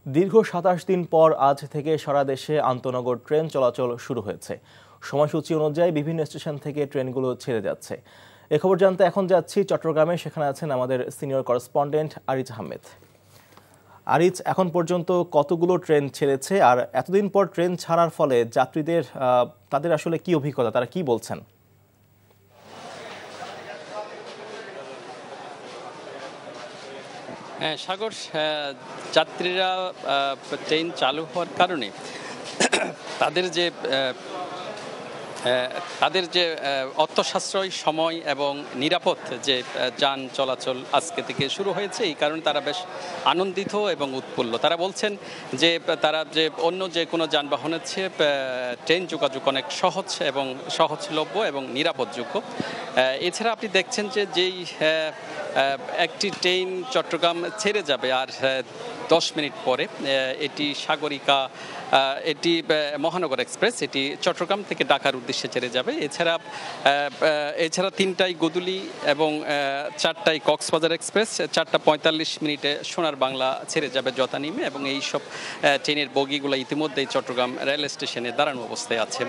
দীর্ঘ ২৭ দিন পর আজ থেকে সারা দেশে আন্তনগর ট্রেন চলাচল শুরু হয়েছে। সময়সূচি অনুযায়ী বিভিন্ন স্টেশন থেকে ট্রেনগুলো ছেড়ে যাচ্ছে। এ খবর জানতে এখন যাচ্ছি চট্টগ্রামে। সেখানে আছেন আমাদের সিনিয়র করেসপন্ডেন্ট আরিজ আহমেদ। আরিজ, এখন পর্যন্ত কতগুলো ট্রেন ছেড়েছে, আর এতদিন পর ট্রেন ছাড়ার ফলে যাত্রীদের তাদের আসলে কি অভিজ্ঞতা, তারা কি বলছেন? হ্যাঁ সাগর, যাত্রীরা ট্রেন চালু হওয়ার কারণে তাদের যে অর্থ সাশ্রয়, সময় এবং নিরাপদ যে যান চলাচল আজকে থেকে শুরু হয়েছে, এই কারণে তারা বেশ আনন্দিত এবং উৎফুল্ল। তারা বলছেন যে তারা যে অন্য যে কোনো যানবাহনের চেয়ে ট্রেন যোগাযোগ অনেক সহজ এবং সহজলভ্য এবং নিরাপদযোগ্য। এছাড়া আপনি দেখছেন যে যেই একটি ট্রেন চট্টগ্রাম ছেড়ে যাবে আর 10 মিনিট পরে, এটি সাগরিকা, এটি মহানগর এক্সপ্রেস, এটি চট্টগ্রাম থেকে ঢাকার উদ্দেশ্যে ছেড়ে যাবে। এছাড়া 3টায় গোদুলি এবং 4টায় কক্সবাজার এক্সপ্রেস, 4টা 45 মিনিটে সোনার বাংলা ছেড়ে যাবে যথানিমে, এবং এই সব ট্রেনের বগিগুলো ইতিমধ্যেই চট্টগ্রাম রেল স্টেশনে দাঁড়ানো অবস্থায় আছে।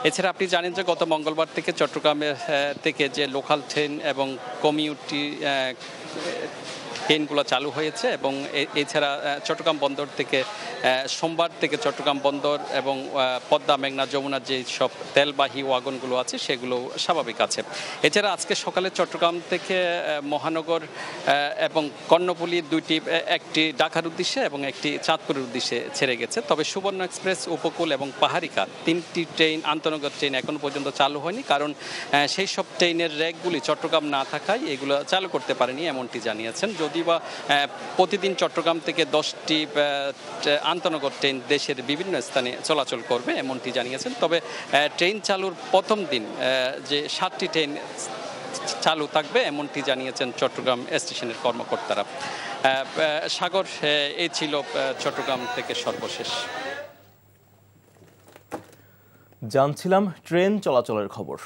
এছাড়া আপনি জানেন যে গত মঙ্গলবার থেকে চট্টগ্রামের থেকে যে লোকাল ট্রেন এবং কমিউনিটি ট্রেনগুলো চালু হয়েছে, এবং এছাড়া চট্টগ্রাম বন্দর থেকে সোমবার থেকে চট্টগ্রাম বন্দর এবং পদ্মা, মেঘনা, যমুনার যে সব তেলবাহী ওয়াগনগুলো আছে সেগুলো স্বাভাবিক আছে। এছাড়া আজকে সকালে চট্টগ্রাম থেকে মহানগর এবং কর্ণফুলী একটি ঢাকার উদ্দেশ্যে এবং একটি চাঁদপুরের উদ্দেশ্যে ছেড়ে গেছে। তবে সুবর্ণ এক্সপ্রেস, উপকূল এবং পাহাড়িকা 3টি ট্রেন, আন্তনগর ট্রেন এখন পর্যন্ত চালু হয়নি, কারণ সেই সব ট্রেনের র্যাকগুলি চট্টগ্রাম না থাকায় এগুলো চালু করতে পারেনি, এমনটি জানিয়েছেন। যদিও প্রতিদিন চট্টগ্রাম থেকে 10টি আন্তনগর ট্রেন দেশের বিভিন্ন স্থানে চলাচল করবে, এমনটি জানিয়েছেন। তবে ট্রেন চালুর প্রথম দিন যে 7টি ট্রেন চালু থাকবে, এমনটি জানিয়েছেন চট্টগ্রাম স্টেশনের কর্মকর্তারা। সাগর, এই ছিল চট্টগ্রাম থেকে সর্বশেষ। জানছিলাম ট্রেন চলাচলের খবর।